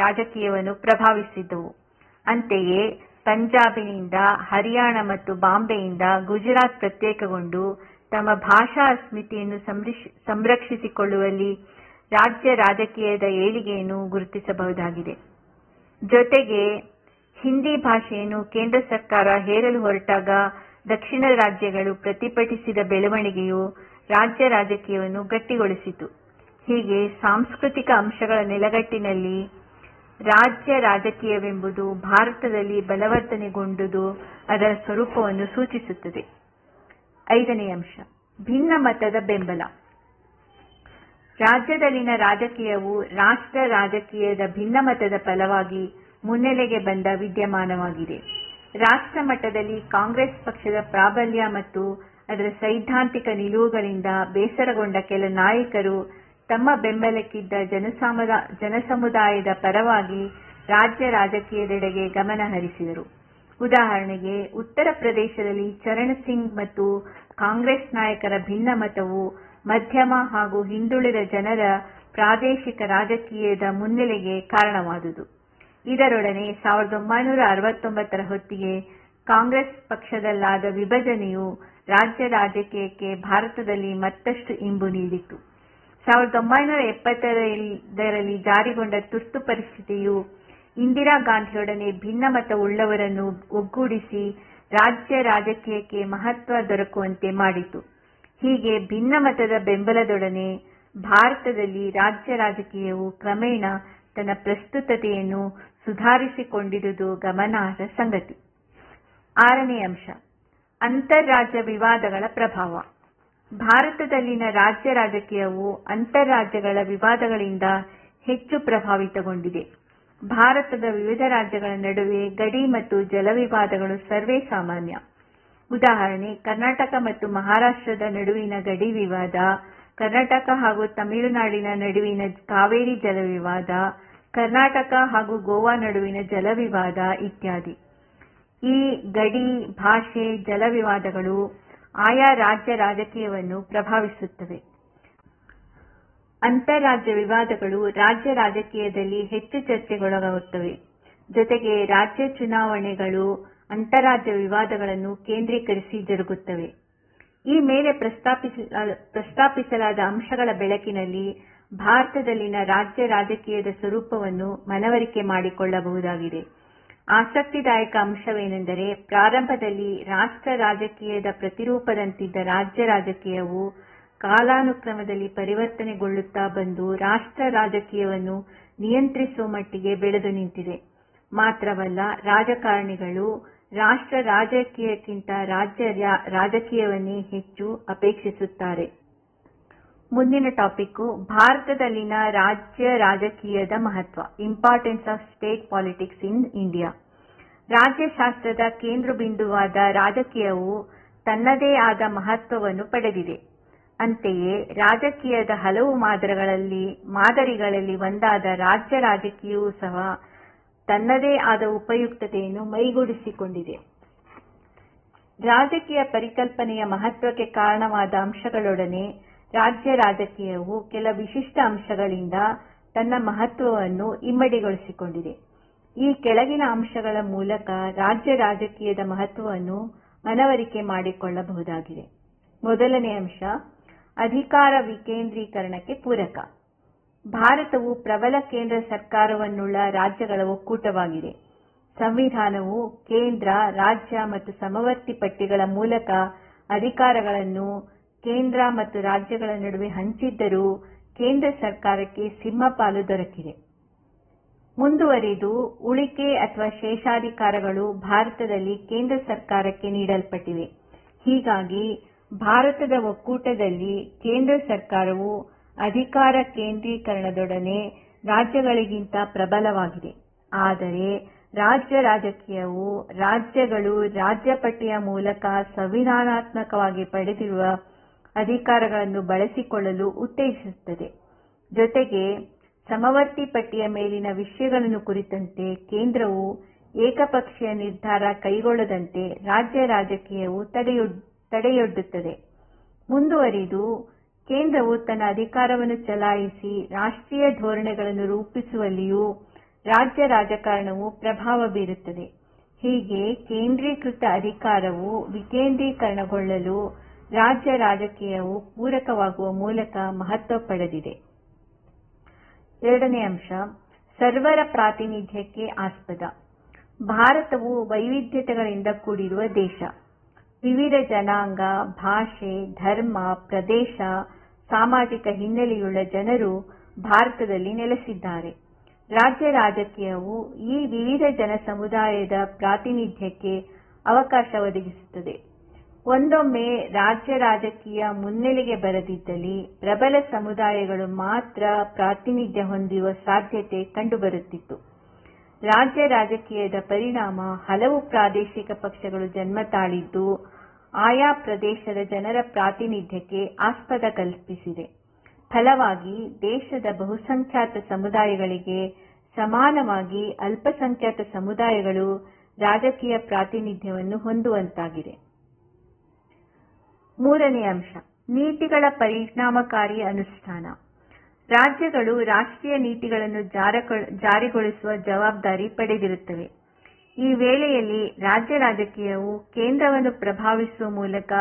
ರಾಜಕೀಯವನ್ನು ಪ್ರಭಾವಿಸಿದ್ದವು. ಅಂತೆಯೇ ಪಂಜಾಬಿನಿಂದ ಹರಿಯಾಣ ಮತ್ತು ಬಾಂಬೆಯಿಂದ ಗುಜರಾತ್ ಪ್ರತ್ಯೇಕಗೊಂಡು ತಮ್ಮ ಭಾಷಾ ಅಸ್ಮಿತೆಯನ್ನು ಸಂರಕ್ಷಿಸಿಕೊಳ್ಳುವಲ್ಲಿ ರಾಜ್ಯ ರಾಜಕೀಯದ ಏಳಿಗೆಯನ್ನು ಗುರುತಿಸಬಹುದಾಗಿದೆ. ಜೊತೆಗೆ ಹಿಂದಿ ಭಾಷೆಯನ್ನು ಕೇಂದ್ರ ಸರ್ಕಾರ ಹೇರಲು ಹೊರಟಾಗ ದಕ್ಷಿಣ ರಾಜ್ಯಗಳು ಪ್ರತಿಭಟಿಸಿದ ಬೆಳವಣಿಗೆಯು ರಾಜ್ಯ ರಾಜಕೀಯವನ್ನು ಗಟ್ಟಿಗೊಳಿಸಿತು. ಹೀಗೆ ಸಾಂಸ್ಕೃತಿಕ ಅಂಶಗಳ ನೆಲೆಗಟ್ಟಿನಲ್ಲಿ ರಾಜ್ಯ ರಾಜಕೀಯವೆಂಬುದು ಭಾರತದಲ್ಲಿ ಬಲವರ್ಧನೆಗೊಂಡುದು ಅದರ ಸ್ವರೂಪವನ್ನು ಸೂಚಿಸುತ್ತದೆ. ಐದನೇ ಅಂಶ, ಭಿನ್ನಮತದ ಬೆಂಬಲ. ರಾಜ್ಯದಲ್ಲಿನ ರಾಜಕೀಯವು ರಾಷ್ಟ್ರ ರಾಜಕೀಯದ ಭಿನ್ನಮತದ ಫಲವಾಗಿ ಮುನ್ನೆಲೆಗೆ ಬಂದ ವಿದ್ಯಮಾನವಾಗಿದೆ. ರಾಷ್ಟ್ರ ಮಟ್ಟದಲ್ಲಿ ಕಾಂಗ್ರೆಸ್ ಪಕ್ಷದ ಪ್ರಾಬಲ್ಯ ಮತ್ತು ಅದರ ಸೈದ್ಧಾಂತಿಕ ನಿಲುವುಗಳಿಂದ ಬೇಸರಗೊಂಡ ಕೆಲ ನಾಯಕರು ತಮ್ಮ ಬೆಂಬಲಕ್ಕಿದ್ದ ಜನಸಮುದಾಯದ ಪರವಾಗಿ ರಾಜ್ಯ ರಾಜಕೀಯದೆಡೆಗೆ ಗಮನ ಹರಿಸಿದರು. ಉದಾಹರಣೆಗೆ, ಉತ್ತರ ಪ್ರದೇಶದಲ್ಲಿ ಚರಣ್ ಸಿಂಗ್ ಮತ್ತು ಕಾಂಗ್ರೆಸ್ ನಾಯಕರ ಭಿನ್ನಮತವು ಮಧ್ಯಮ ಹಾಗೂ ಹಿಂದುಳಿದ ಜನರ ಪ್ರಾದೇಶಿಕ ರಾಜಕೀಯದ ಮುನ್ನೆಲೆಗೆ ಕಾರಣವಾದುದು. ಇದರೊಡನೆ 1969ರ ಹೊತ್ತಿಗೆ ಕಾಂಗ್ರೆಸ್ ಪಕ್ಷದಲ್ಲಾದ ವಿಭಜನೆಯು ರಾಜ್ಯ ರಾಜಕೀಯಕ್ಕೆ ಭಾರತದಲ್ಲಿ ಮತ್ತಷ್ಟು ಇಂಬು ನೀಡಿತು. 1970ರಲ್ಲಿ ಜಾರಿಗೊಂಡ ತುರ್ತು ಪರಿಸ್ಥಿತಿಯು ಇಂದಿರಾ ಗಾಂಧಿಯೊಡನೆ ಭಿನ್ನಮತವುಳ್ಳವರನ್ನು ಒಗ್ಗೂಡಿಸಿ ರಾಜ್ಯ ರಾಜಕೀಯಕ್ಕೆ ಮಹತ್ವ ದೊರಕುವಂತೆ ಮಾಡಿತು. ಹೀಗೆ ಭಿನ್ನಮತದ ಬೆಂಬಲದೊಡನೆ ಭಾರತದಲ್ಲಿ ರಾಜ್ಯ ರಾಜಕೀಯವು ಕ್ರಮೇಣ ತನ್ನ ಪ್ರಸ್ತುತತೆಯನ್ನು ಸುಧಾರಿಸಿಕೊಂಡಿರುವುದು ಗಮನಾರ್ಹ ಸಂಗತಿ. ಆರನೇ ಅಂಶ, ಅಂತರ್ರಾಜ್ಯ ವಿವಾದಗಳ ಪ್ರಭಾವ. ಭಾರತದಲ್ಲಿನ ರಾಜ್ಯ ರಾಜಕೀಯವು ಅಂತರ್ರಾಜ್ಯಗಳ ವಿವಾದಗಳಿಂದ ಹೆಚ್ಚು ಪ್ರಭಾವಿತಗೊಂಡಿದೆ. ಭಾರತದ ವಿವಿಧ ರಾಜ್ಯಗಳ ನಡುವೆ ಗಡಿ ಮತ್ತು ಜಲ ವಿವಾದಗಳು ಸರ್ವೇ ಸಾಮಾನ್ಯ. ಉದಾಹರಣೆ, ಕರ್ನಾಟಕ ಮತ್ತು ಮಹಾರಾಷ್ಟ್ರದ ನಡುವಿನ ಗಡಿ ವಿವಾದ, ಕರ್ನಾಟಕ ಹಾಗೂ ತಮಿಳುನಾಡಿನ ನಡುವಿನ ಕಾವೇರಿ ಜಲ ವಿವಾದ, ಕರ್ನಾಟಕ ಹಾಗೂ ಗೋವಾ ನಡುವಿನ ಜಲ ವಿವಾದ ಇತ್ಯಾದಿ. ಈ ಗಡಿ, ಭಾಷೆ, ಜಲ ವಿವಾದಗಳು ಆಯಾ ರಾಜ್ಯ ರಾಜಕೀಯವನ್ನು ಪ್ರಭಾವಿಸುತ್ತವೆ. ಅಂತಾರಾಜ್ಯ ವಿವಾದಗಳು ರಾಜ್ಯ ರಾಜಕೀಯದಲ್ಲಿ ಹೆಚ್ಚು ಚರ್ಚೆಗೊಳಗಾಗುತ್ತವೆ. ಜೊತೆಗೆ ರಾಜ್ಯ ಚುನಾವಣೆಗಳು ಅಂತಾರಾಜ್ಯ ವಿವಾದಗಳನ್ನು ಕೇಂದ್ರೀಕರಿಸಿ ಜರುಗುತ್ತವೆ. ಈ ಮೇಲೆ ಪ್ರಸ್ತಾಪಿಸಲಾದ ಅಂಶಗಳ ಬೆಳಕಿನಲ್ಲಿ ಭಾರತದಲ್ಲಿನ ರಾಜ್ಯ ರಾಜಕೀಯದ ಸ್ವರೂಪವನ್ನು ಮನವರಿಕೆ ಮಾಡಿಕೊಳ್ಳಬಹುದಾಗಿದೆ. ಆಸಕ್ತಿದಾಯಕ ಅಂಶವೇನೆಂದರೆ, ಪ್ರಾರಂಭದಲ್ಲಿ ರಾಷ್ಟ್ರ ರಾಜಕೀಯದ ಪ್ರತಿರೂಪದಂತಿದ್ದ ರಾಜ್ಯ ರಾಜಕೀಯವು ಕಾಲಾನುಕ್ರಮದಲ್ಲಿ ಪರಿವರ್ತನೆಗೊಳ್ಳುತ್ತಾ ಬಂದು ರಾಷ್ಟ್ರ ರಾಜಕೀಯವನ್ನು ನಿಯಂತ್ರಿಸುವ ಮಟ್ಟಿಗೆ ಬೆಳೆದು ನಿಂತಿದೆ. ಮಾತ್ರವಲ್ಲ, ರಾಜಕಾರಣಿಗಳು ರಾಷ್ಟ್ರ ರಾಜಕೀಯಕ್ಕಿಂತ ರಾಜ್ಯ ರಾಜಕೀಯವನ್ನೇ ಹೆಚ್ಚು ಅಪೇಕ್ಷಿಸುತ್ತಾರೆ. ಮುಂದಿನ ಟಾಪಿಕ್, ಭಾರತದಲ್ಲಿನ ರಾಜ್ಯ ರಾಜಕೀಯದ ಮಹತ್ವ, importance of state politics in India. ರಾಜ್ಯಶಾಸ್ತ್ರದ ಕೇಂದ್ರಬಿಂದುವಾದ ರಾಜಕೀಯವು ತನ್ನದೇ ಆದ ಮಹತ್ವವನ್ನು ಪಡೆದಿದೆ. ಅಂತೆಯೇ ರಾಜಕೀಯದ ಹಲವು ಮಾದರಿಗಳಲ್ಲಿ ಒಂದಾದ ರಾಜ್ಯ ರಾಜಕೀಯವೂ ಸಹ ತನ್ನದೇ ಆದ ಉಪಯುಕ್ತತೆಯನ್ನು ಮೈಗೂಡಿಸಿಕೊಂಡಿದೆ. ರಾಜಕೀಯ ಪರಿಕಲ್ಪನೆಯ ಮಹತ್ವಕ್ಕೆ ಕಾರಣವಾದ ಅಂಶಗಳೊಡನೆ ರಾಜ್ಯ ರಾಜಕೀಯವು ಕೆಲ ವಿಶಿಷ್ಟ ಅಂಶಗಳಿಂದ ತನ್ನ ಮಹತ್ವವನ್ನು ಇಮ್ಮಡಿಗೊಳಿಸಿಕೊಂಡಿದೆ. ಈ ಕೆಳಗಿನ ಅಂಶಗಳ ಮೂಲಕ ರಾಜ್ಯ ರಾಜಕೀಯದ ಮಹತ್ವವನ್ನು ಮನವರಿಕೆ ಮಾಡಿಕೊಳ್ಳಬಹುದಾಗಿದೆ. ಮೊದಲನೇ ಅಂಶ, ಅಧಿಕಾರ ವಿಕೇಂದ್ರೀಕರಣಕ್ಕೆ ಪೂರಕ. ಭಾರತವು ಪ್ರಬಲ ಕೇಂದ್ರ ಸರ್ಕಾರವನ್ನುಳ್ಳ ರಾಜ್ಯಗಳ ಒಕ್ಕೂಟವಾಗಿದೆ. ಸಂವಿಧಾನವು ಕೇಂದ್ರ, ರಾಜ್ಯ ಮತ್ತು ಸಮವರ್ತಿ ಪಟ್ಟಿಗಳ ಮೂಲಕ ಅಧಿಕಾರಗಳನ್ನು ಕೇಂದ್ರ ಮತ್ತು ರಾಜ್ಯಗಳ ನಡುವೆ ಹಂಚಿದ್ದರೂ ಕೇಂದ್ರ ಸರ್ಕಾರಕ್ಕೆ ಸಿಂಹಪಾಲು ದೊರಕಿದೆ. ಮುಂದುವರಿದು, ಉಳಿಕೆ ಅಥವಾ ಶೇಷಾಧಿಕಾರಗಳು ಭಾರತದಲ್ಲಿ ಕೇಂದ್ರ ಸರ್ಕಾರಕ್ಕೆ ನೀಡಲ್ಪಟ್ಟಿವೆ. ಹೀಗಾಗಿ ಭಾರತದ ಒಕ್ಕೂಟದಲ್ಲಿ ಕೇಂದ್ರ ಸರ್ಕಾರವು ಅಧಿಕಾರ ಕೇಂದ್ರೀಕರಣದೊಡನೆ ರಾಜ್ಯಗಳಿಗಿಂತ ಪ್ರಬಲವಾಗಿದೆ. ಆದರೆ ರಾಜ್ಯ ರಾಜಕೀಯವು ರಾಜ್ಯಗಳು ರಾಜ್ಯಪಟ್ಟಿಯ ಮೂಲಕ ಸಂವಿಧಾನಾತ್ಮಕವಾಗಿ ಪಡೆದಿರುವ ಅಧಿಕಾರಗಳನ್ನು ಬಳಸಿಕೊಳ್ಳಲು ಉತ್ತೇಜಿಸುತ್ತದೆ. ಜೊತೆಗೆ ಸಮವರ್ತಿ ಪಟ್ಟಿಯ ಮೇಲಿನ ವಿಷಯಗಳನ್ನು ಕುರಿತಂತೆ ಕೇಂದ್ರವು ಏಕಪಕ್ಷೀಯ ನಿರ್ಧಾರ ಕೈಗೊಳ್ಳದಂತೆ ರಾಜ್ಯ ರಾಜಕೀಯವು ತಡೆಯೊಡ್ಡುತ್ತದೆ. ಮುಂದುವರಿದು, ಕೇಂದ್ರವು ತನ್ನ ಅಧಿಕಾರವನ್ನು ಚಲಾಯಿಸಿ ರಾಷ್ಟ್ರೀಯ ಧೋರಣೆಗಳನ್ನು ರೂಪಿಸುವಲ್ಲಿಯೂ ರಾಜ್ಯ ರಾಜಕಾರಣವು ಪ್ರಭಾವ ಬೀರುತ್ತದೆ. ಹೀಗೆ ಕೇಂದ್ರೀಕೃತ ಅಧಿಕಾರವು ವಿಕೇಂದ್ರೀಕರಣಗೊಳ್ಳಲು ರಾಜ್ಯ ರಾಜಕೀಯವು ಪೂರಕವಾಗುವ ಮೂಲಕ ಮಹತ್ವ ಪಡೆದಿದೆ. ಎರಡನೇ ಅಂಶ, ಸರ್ವರ ಪ್ರಾತಿನಿಧ್ಯಕ್ಕೆ ಆಸ್ಪದ. ಭಾರತವು ವೈವಿಧ್ಯತೆಗಳಿಂದ ಕೂಡಿರುವ ದೇಶ. ವಿವಿಧ ಜನಾಂಗ, ಭಾಷೆ, ಧರ್ಮ, ಪ್ರದೇಶ, ಸಾಮಾಜಿಕ ಹಿನ್ನೆಲೆಯುಳ್ಳ ಜನರು ಭಾರತದಲ್ಲಿ ನೆಲೆಸಿದ್ದಾರೆ. ರಾಜ್ಯ ರಾಜಕೀಯವು ಈ ವಿವಿಧ ಜನಸಮುದಾಯದ ಪ್ರಾತಿನಿಧ್ಯಕ್ಕೆ ಅವಕಾಶ ಒದಗಿಸುತ್ತದೆ. ಒಂದೊಮ್ಮೆ ರಾಜ್ಯ ರಾಜಕೀಯ ಮುನ್ನೆಲೆಗೆ ಬರದಿದ್ದಲ್ಲಿ ಪ್ರಬಲ ಸಮುದಾಯಗಳು ಮಾತ್ರ ಪ್ರಾತಿನಿಧ್ಯ ಹೊಂದುವ ಸಾಧ್ಯತೆ ಕಂಡುಬರುತ್ತಿತ್ತು. ರಾಜ್ಯ ರಾಜಕೀಯದ ಪರಿಣಾಮ ಹಲವು ಪ್ರಾದೇಶಿಕ ಪಕ್ಷಗಳು ಜನ್ಮ ತಾಳಿದ್ದು ಆಯಾ ಪ್ರದೇಶದ ಜನರ ಪ್ರಾತಿನಿಧ್ಯಕ್ಕೆ ಆಸ್ಪದ ಕಲ್ಪಿಸಿದೆ. ಫಲವಾಗಿ ದೇಶದ ಬಹುಸಂಖ್ಯಾತ ಸಮುದಾಯಗಳಿಗೆ ಸಮಾನವಾಗಿ ಅಲ್ಪಸಂಖ್ಯಾತ ಸಮುದಾಯಗಳು ರಾಜಕೀಯ ಪ್ರಾತಿನಿಧ್ಯವನ್ನು ಹೊಂದುವಂತಾಗಿದೆ. ಮೂರನೇ ಅಂಶ, ನೀತಿಗಳ ಪರಿಣಾಮಕಾರಿ ಅನುಷ್ಠಾನ. ರಾಜ್ಯಗಳು ರಾಷ್ಟ್ರೀಯ ನೀತಿಗಳನ್ನು ಜಾರಿಗೊಳಿಸುವ ಜವಾಬ್ದಾರಿ ಪಡೆದಿರುತ್ತವೆ. ಈ ವೇಳೆಯಲ್ಲಿ ರಾಜ್ಯ ರಾಜಕೀಯವು ಕೇಂದ್ರವನ್ನು ಪ್ರಭಾವಿಸುವ ಮೂಲಕ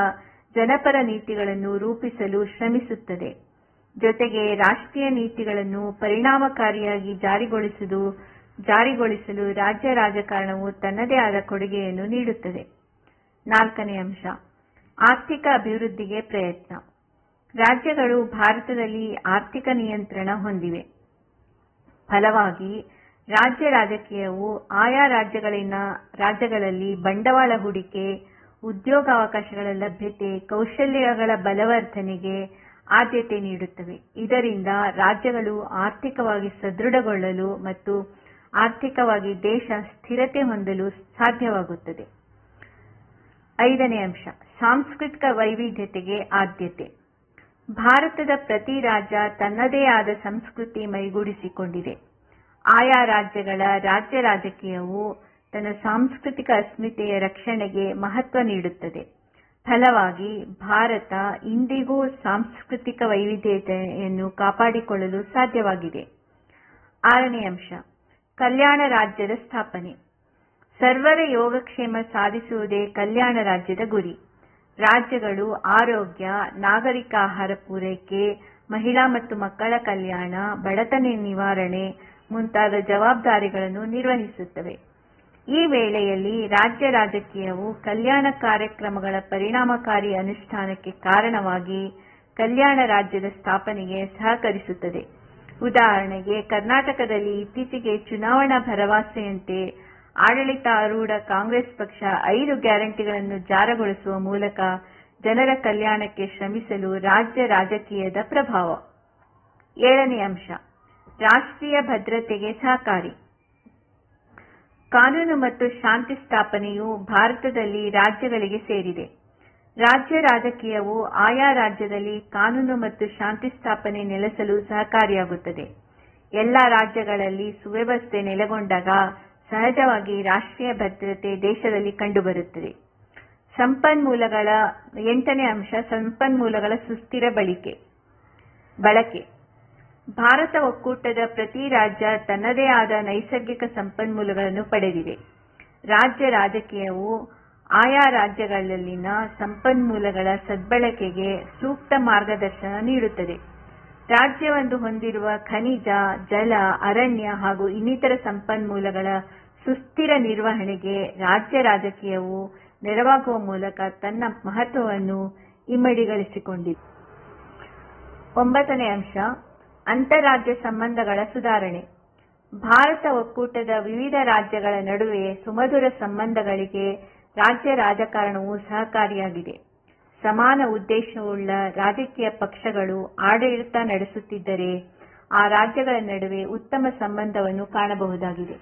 ಜನಪರ ನೀತಿಗಳನ್ನು ರೂಪಿಸಲು ಶ್ರಮಿಸುತ್ತದೆ. ಜೊತೆಗೆ ರಾಷ್ಟ್ರೀಯ ನೀತಿಗಳನ್ನು ಪರಿಣಾಮಕಾರಿಯಾಗಿ ಜಾರಿಗೊಳಿಸಲು ರಾಜ್ಯ ರಾಜಕಾರಣವು ತನ್ನದೇ ಆದ ಕೊಡುಗೆಯನ್ನು ನೀಡುತ್ತದೆ. ನಾಲ್ಕನೇ ಅಂಶ, ಆರ್ಥಿಕ ಅಭಿವೃದ್ಧಿಗೆ ಪ್ರಯತ್ನ. ರಾಜ್ಯಗಳು ಭಾರತದಲ್ಲಿ ಆರ್ಥಿಕ ನಿಯಂತ್ರಣ ಹೊಂದಿವೆ. ಫಲವಾಗಿ ರಾಜ್ಯ ರಾಜಕೀಯವು ಆಯಾ ರಾಜ್ಯಗಳಲ್ಲಿ ಬಂಡವಾಳ ಹೂಡಿಕೆ, ಉದ್ಯೋಗಾವಕಾಶಗಳ ಲಭ್ಯತೆ, ಕೌಶಲ್ಯಗಳ ಬಲವರ್ಧನೆಗೆ ಆದ್ಯತೆ ನೀಡುತ್ತವೆ. ಇದರಿಂದ ರಾಜ್ಯಗಳು ಆರ್ಥಿಕವಾಗಿ ಸದೃಢಗೊಳ್ಳಲು ಮತ್ತು ಆರ್ಥಿಕವಾಗಿ ದೇಶ ಸ್ಥಿರತೆ ಹೊಂದಲು ಸಾಧ್ಯವಾಗುತ್ತದೆ. ಐದನೇ ಅಂಶ, ಸಾಂಸ್ಕೃತಿಕ ವೈವಿಧ್ಯತೆಗೆ ಆದ್ಯತೆ. ಭಾರತದ ಪ್ರತಿ ರಾಜ್ಯ ತನ್ನದೇ ಆದ ಸಂಸ್ಕೃತಿ ಮೈಗೂಡಿಸಿಕೊಂಡಿದೆ. ಆಯಾ ರಾಜ್ಯಗಳ ರಾಜ್ಯ ರಾಜಕೀಯವು ತನ್ನ ಸಾಂಸ್ಕೃತಿಕ ಅಸ್ಮಿತೆಯ ರಕ್ಷಣೆಗೆ ಮಹತ್ವ ನೀಡುತ್ತದೆ. ಫಲವಾಗಿ ಭಾರತ ಇಂದಿಗೂ ಸಾಂಸ್ಕೃತಿಕ ವೈವಿಧ್ಯತೆಯನ್ನು ಕಾಪಾಡಿಕೊಳ್ಳಲು ಸಾಧ್ಯವಾಗಿದೆ. 6ನೇ ಅಂಶ, ಕಲ್ಯಾಣ ರಾಜ್ಯದ ಸ್ಥಾಪನೆ. ಸರ್ವರ ಯೋಗಕ್ಷೇಮ ಸಾಧಿಸುವುದೇ ಕಲ್ಯಾಣ ರಾಜ್ಯದ ಗುರಿ. ರಾಜ್ಯಗಳು ಆರೋಗ್ಯ, ನಾಗರಿಕ ಆಹಾರ ಪೂರೈಕೆ, ಮಹಿಳಾ ಮತ್ತು ಮಕ್ಕಳ ಕಲ್ಯಾಣ, ಬಡತನ ನಿವಾರಣೆ ಮುಂತಾದ ಜವಾಬ್ದಾರಿಗಳನ್ನು ನಿರ್ವಹಿಸುತ್ತವೆ. ಈ ವೇಳೆಯಲ್ಲಿ ರಾಜ್ಯ ರಾಜಕೀಯವು ಕಲ್ಯಾಣ ಕಾರ್ಯಕ್ರಮಗಳ ಪರಿಣಾಮಕಾರಿ ಅನುಷ್ಠಾನಕ್ಕೆ ಕಾರಣವಾಗಿ ಕಲ್ಯಾಣ ರಾಜ್ಯದ ಸ್ಥಾಪನೆಗೆ ಸಹಕರಿಸುತ್ತದೆ. ಉದಾಹರಣೆಗೆ, ಕರ್ನಾಟಕದಲ್ಲಿ ಇತ್ತೀಚೆಗೆ ಚುನಾವಣಾ ಭರವಸೆಯಂತೆ ಆಡಳಿತಾರೂಢ ಕಾಂಗ್ರೆಸ್ ಪಕ್ಷ 5 ಗ್ಯಾರಂಟಿಗಳನ್ನು ಜಾರಿಗೊಳಿಸುವ ಮೂಲಕ ಜನರ ಕಲ್ಯಾಣಕ್ಕೆ ಶ್ರಮಿಸಲು ರಾಜ್ಯ ರಾಜಕೀಯದ ಪ್ರಭಾವ. 7ನೇ ಅಂಶ, ರಾಷ್ಟ್ರೀಯ ಭದ್ರತೆಗೆ ಸಹಕಾರಿ. ಕಾನೂನು ಮತ್ತು ಶಾಂತಿ ಸ್ಥಾಪನೆಯು ಭಾರತದಲ್ಲಿ ರಾಜ್ಯಗಳಿಗೆ ಸೇರಿದೆ. ರಾಜ್ಯ ರಾಜಕೀಯವು ಆಯಾ ರಾಜ್ಯದಲ್ಲಿ ಕಾನೂನು ಮತ್ತು ಶಾಂತಿ ಸ್ಥಾಪನೆ ನೆಲೆಸಲು ಸಹಕಾರಿಯಾಗುತ್ತದೆ. ಎಲ್ಲ ರಾಜ್ಯಗಳಲ್ಲಿ ಸುವ್ಯವಸ್ಥೆ ನೆಲೆಗೊಂಡಾಗ ಸಹಜವಾಗಿ ರಾಷ್ಟ್ರೀಯ ಭದ್ರತೆ ದೇಶದಲ್ಲಿ ಕಂಡುಬರುತ್ತದೆ. 8ನೇ ಅಂಶ, ಸಂಪನ್ಮೂಲಗಳ ಸುಸ್ಥಿರ ಬಳಕೆ. ಭಾರತ ಒಕ್ಕೂಟದ ಪ್ರತಿ ರಾಜ್ಯ ತನ್ನದೇ ಆದ ನೈಸರ್ಗಿಕ ಸಂಪನ್ಮೂಲಗಳನ್ನು ಪಡೆದಿದೆ. ರಾಜ್ಯ ರಾಜಕೀಯವು ಆಯಾ ರಾಜ್ಯಗಳಲ್ಲಿನ ಸಂಪನ್ಮೂಲಗಳ ಸದ್ಬಳಕೆಗೆ ಸೂಕ್ತ ಮಾರ್ಗದರ್ಶನ ನೀಡುತ್ತದೆ. ರಾಜ್ಯವೊಂದು ಹೊಂದಿರುವ ಖನಿಜ, ಜಲ, ಅರಣ್ಯ ಹಾಗೂ ಇನ್ನಿತರ ಸಂಪನ್ಮೂಲಗಳ ಸುಸ್ಥಿರ ನಿರ್ವಹಣೆಗೆ ರಾಜ್ಯ ರಾಜಕೀಯವು ನೆರವಾಗುವ ಮೂಲಕ ತನ್ನ ಮಹತ್ವವನ್ನು ಇಮ್ಮಡಿಗೊಳಿಸಿಕೊಂಡಿದೆ. 9ನೇ ಅಂಶ, ಅಂತಾರಾಜ್ಯ ಸಂಬಂಧಗಳ ಸುಧಾರಣೆ. ಭಾರತ ಒಕ್ಕೂಟದ ವಿವಿಧ ರಾಜ್ಯಗಳ ನಡುವೆ ಸುಮಧುರ ಸಂಬಂಧಗಳಿಗೆ ರಾಜ್ಯ ರಾಜಕಾರಣವು ಸಹಕಾರಿಯಾಗಿದೆ. ಸಮಾನ ಉದ್ದೇಶವುಳ್ಳ ರಾಜಕೀಯ ಪಕ್ಷಗಳು ಆಡಳಿತ ನಡೆಸುತ್ತಿದ್ದರೆ ಆ ರಾಜ್ಯಗಳ ನಡುವೆ ಉತ್ತಮ ಸಂಬಂಧವನ್ನು ಕಾಣಬಹುದಾಗಿದೆ.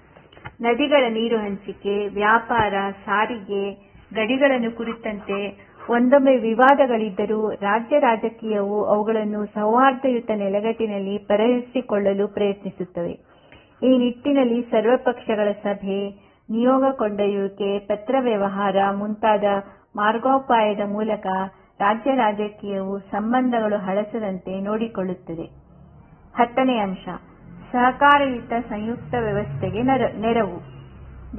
ನದಿಗಳ ನೀರು ಹಂಚಿಕೆ, ವ್ಯಾಪಾರ, ಸಾರಿಗೆ, ಗಡಿಗಳನ್ನು ಕುರಿತಂತೆ ಒಂದೊಮ್ಮೆ ವಿವಾದಗಳಿದ್ದರೂ ರಾಜ್ಯ ರಾಜಕೀಯವು ಅವುಗಳನ್ನು ಸೌಹಾರ್ದಯುತ ನೆಲೆಗಟ್ಟಿನಲ್ಲಿ ಪರಿಹರಿಸಿಕೊಳ್ಳಲು ಪ್ರಯತ್ನಿಸುತ್ತವೆ. ಈ ನಿಟ್ಟಿನಲ್ಲಿ ಸರ್ವಪಕ್ಷಗಳ ಸಭೆ, ನಿಯೋಗ ಕೊಂಡೊಯ್ಯುವಿಕೆ, ಪತ್ರ ವ್ಯವಹಾರ ಮುಂತಾದ ಮಾರ್ಗೋಪಾಯದ ಮೂಲಕ ರಾಜ್ಯ ರಾಜಕೀಯವು ಸಂಬಂಧಗಳು ಹಳಸದಂತೆ ನೋಡಿಕೊಳ್ಳುತ್ತದೆ. 10ನೇ ಅಂಶ, ಸಹಕಾರಯುತ ಸಂಯುಕ್ತ ವ್ಯವಸ್ಥೆಗೆ ನೆರವು.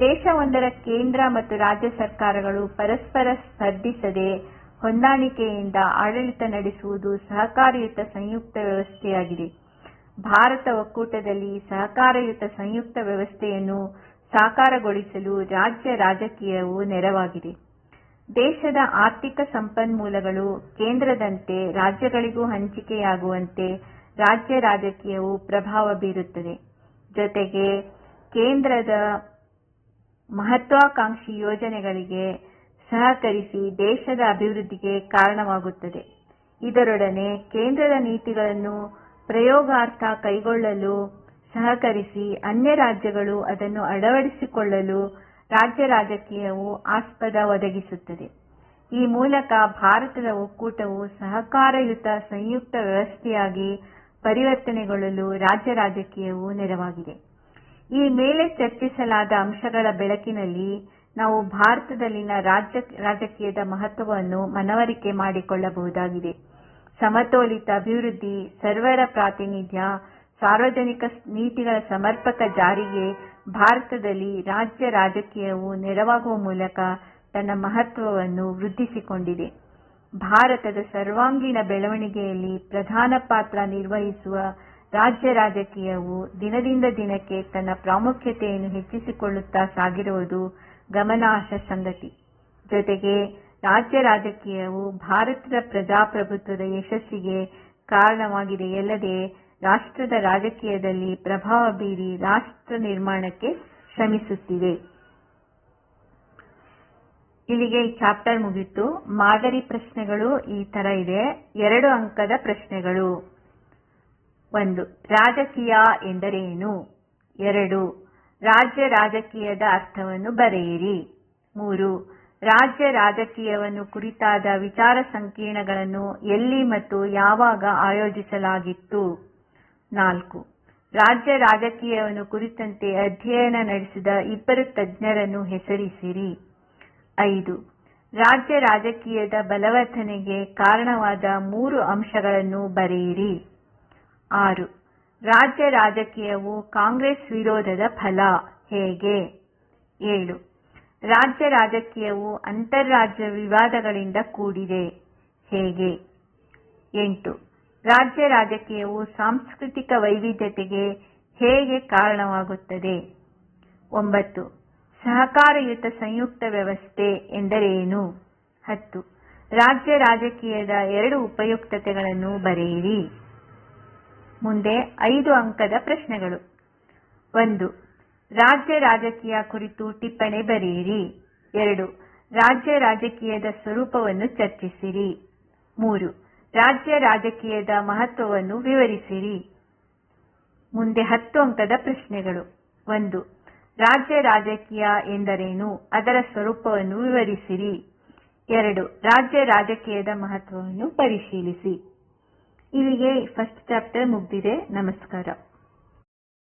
ದೇಶವೊಂದರ ಕೇಂದ್ರ ಮತ್ತು ರಾಜ್ಯ ಸರ್ಕಾರಗಳು ಪರಸ್ಪರ ಸ್ಪರ್ಧಿಸದೆ ಹೊಂದಾಣಿಕೆಯಿಂದ ಆಡಳಿತ ನಡೆಸುವುದು ಸಹಕಾರಯುತ ಸಂಯುಕ್ತ ವ್ಯವಸ್ಥೆಯಾಗಿದೆ. ಭಾರತ ಒಕ್ಕೂಟದಲ್ಲಿ ಸಹಕಾರಯುತ ಸಂಯುಕ್ತ ವ್ಯವಸ್ಥೆಯನ್ನು ಸಾಕಾರಗೊಳಿಸಲು ರಾಜ್ಯ ರಾಜಕೀಯವು ನೆರವಾಗಿದೆ. ದೇಶದ ಆರ್ಥಿಕ ಸಂಪನ್ಮೂಲಗಳು ಕೇಂದ್ರದಂತೆ ರಾಜ್ಯಗಳಿಗೂ ಹಂಚಿಕೆಯಾಗುವಂತೆ ರಾಜ್ಯ ರಾಜಕೀಯವು ಪ್ರಭಾವ ಬೀರುತ್ತದೆ. ಜೊತೆಗೆ ಕೇಂದ್ರದ ಮಹತ್ವಾಕಾಂಕ್ಷಿ ಯೋಜನೆಗಳಿಗೆ ಸಹಕರಿಸಿ ದೇಶದ ಅಭಿವೃದ್ಧಿಗೆ ಕಾರಣವಾಗುತ್ತದೆ. ಇದರೊಡನೆ ಕೇಂದ್ರದ ನೀತಿಗಳನ್ನು ಪ್ರಯೋಗಾರ್ಥ ಕೈಗೊಳ್ಳಲು ಸಹಕರಿಸಿ ಅನ್ಯ ರಾಜ್ಯಗಳು ಅದನ್ನು ಅಳವಡಿಸಿಕೊಳ್ಳಲು ರಾಜ್ಯ ರಾಜಕೀಯವು ಆಸ್ಪದ ಒದಗಿಸುತ್ತದೆ. ಈ ಮೂಲಕ ಭಾರತದ ಒಕ್ಕೂಟವು ಸಹಕಾರಯುತ ಸಂಯುಕ್ತ ವ್ಯವಸ್ಥೆಯಾಗಿ ಪರಿವರ್ತನೆಗೊಳ್ಳಲು ರಾಜ್ಯ ರಾಜಕೀಯವು ನೆರವಾಗಿದೆ. ಈ ಮೇಲೆ ಚರ್ಚಿಸಲಾದ ಅಂಶಗಳ ಬೆಳಕಿನಲ್ಲಿ ನಾವು ಭಾರತದಲ್ಲಿನ ರಾಜಕೀಯದ ಮಹತ್ವವನ್ನು ಮನವರಿಕೆ ಮಾಡಿಕೊಳ್ಳಬಹುದಾಗಿದೆ. ಸಮತೋಲಿತ ಅಭಿವೃದ್ಧಿ, ಸರ್ವರ ಪ್ರಾತಿನಿಧ್ಯ, ಸಾರ್ವಜನಿಕ ನೀತಿಗಳ ಸಮರ್ಪಕ ಜಾರಿಗೆ ಭಾರತದಲ್ಲಿ ರಾಜ್ಯ ರಾಜಕೀಯವು ನೆರವಾಗುವ ಮೂಲಕ ತನ್ನ ಮಹತ್ವವನ್ನು ವೃದ್ಧಿಸಿಕೊಂಡಿದೆ. ಭಾರತದ ಸರ್ವಾಂಗೀಣ ಬೆಳವಣಿಗೆಯಲ್ಲಿ ಪ್ರಧಾನ ಪಾತ್ರ ನಿರ್ವಹಿಸುವ ರಾಜ್ಯ ರಾಜಕೀಯವು ದಿನದಿಂದ ದಿನಕ್ಕೆ ತನ್ನ ಪ್ರಾಮುಖ್ಯತೆಯನ್ನು ಹೆಚ್ಚಿಸಿಕೊಳ್ಳುತ್ತಾ ಸಾಗಿರುವುದು ಗಮನಾರ್ಹ ಸಂಗತಿ. ಜೊತೆಗೆ ರಾಜ್ಯ ರಾಜಕೀಯವು ಭಾರತದ ಪ್ರಜಾಪ್ರಭುತ್ವದ ಯಶಸ್ಸಿಗೆ ಕಾರಣವಾಗಿದೆಯಲ್ಲದೆ ರಾಷ್ಟ್ರದ ರಾಜಕೀಯದಲ್ಲಿ ಪ್ರಭಾವ ಬೀರಿ ರಾಷ್ಟ್ರ ನಿರ್ಮಾಣಕ್ಕೆ ಶ್ರಮಿಸುತ್ತಿದೆ. ಇಲ್ಲಿಗೆ ಈ ಚಾಪ್ಟರ್ ಮುಗಿತು. ಮಾದರಿ ಪ್ರಶ್ನೆಗಳು ಈ ತರ ಇದೆ. 2 ಅಂಕದ ಪ್ರಶ್ನೆಗಳು. 1. ರಾಜಕೀಯ ಎಂದರೇನು? 2. ರಾಜ್ಯ ರಾಜಕೀಯದ ಅರ್ಥವನ್ನು ಬರೆಯಿರಿ. 3. ರಾಜ್ಯ ರಾಜಕೀಯವನ್ನು ಕುರಿತಾದ ವಿಚಾರ ಸಂಕಿರಣಗಳನ್ನು ಎಲ್ಲಿ ಮತ್ತು ಯಾವಾಗ ಆಯೋಜಿಸಲಾಗಿತ್ತು? 4. ರಾಜ್ಯ ರಾಜಕೀಯವನ್ನು ಕುರಿತಂತೆ ಅಧ್ಯಯನ ನಡೆಸಿದ 2 ತಜ್ಞರನ್ನು ಹೆಸರಿಸಿರಿ. 5. ರಾಜ್ಯ ರಾಜಕೀಯದ ಬಲವರ್ಧನೆಗೆ ಕಾರಣವಾದ 3 ಅಂಶಗಳನ್ನು ಬರೆಯಿರಿ. 6. ರಾಜ್ಯ ರಾಜಕೀಯವು ಕಾಂಗ್ರೆಸ್ ವಿರೋಧದ ಫಲ ಹೇಗೆ? 7. ರಾಜ್ಯ ರಾಜಕೀಯವು ಅಂತರ್ರಾಜ್ಯ ವಿವಾದಗಳಿಂದ ಕೂಡಿದೆ ಹೇಗೆ? 8. ರಾಜ್ಯ ರಾಜಕೀಯವು ಸಾಂಸ್ಕೃತಿಕ ವೈವಿಧ್ಯತೆಗೆ ಹೇಗೆ ಕಾರಣವಾಗುತ್ತದೆ? 9. ಸಹಕಾರಯುತ ಸಂಯುಕ್ತ ವ್ಯವಸ್ಥೆ ಎಂದರೇನು? 10. ರಾಜ್ಯ ರಾಜಕೀಯದ 2 ಉಪಯುಕ್ತತೆಗಳನ್ನು ಬರೆಯಿರಿ. ಮುಂದೆ 5 ಅಂಕದ ಪ್ರಶ್ನೆಗಳು. 1. ರಾಜ್ಯ ರಾಜಕೀಯ ಕುರಿತು ಟಿಪ್ಪಣಿ ಬರೆಯಿರಿ. 2. ರಾಜ್ಯ ರಾಜಕೀಯದ ಸ್ವರೂಪವನ್ನು ಚರ್ಚಿಸಿರಿ. 3. ರಾಜ್ಯ ರಾಜಕೀಯದ ಮಹತ್ವವನ್ನು ವಿವರಿಸಿರಿ. ಮುಂದೆ 10 ಅಂಕದ ಪ್ರಶ್ನೆಗಳು. 1. ರಾಜ್ಯ ರಾಜಕೀಯ ಎಂದರೇನು? ಅದರ ಸ್ವರೂಪವನ್ನು ವಿವರಿಸಿರಿ. 2. ರಾಜ್ಯ ರಾಜಕೀಯದ ಮಹತ್ವವನ್ನು ಪರಿಶೀಲಿಸಿ. ಇಲ್ಲಿಗೆ ಫಸ್ಟ್ ಚಾಪ್ಟರ್ ಮುಗಿದಿದೆ. ನಮಸ್ಕಾರ.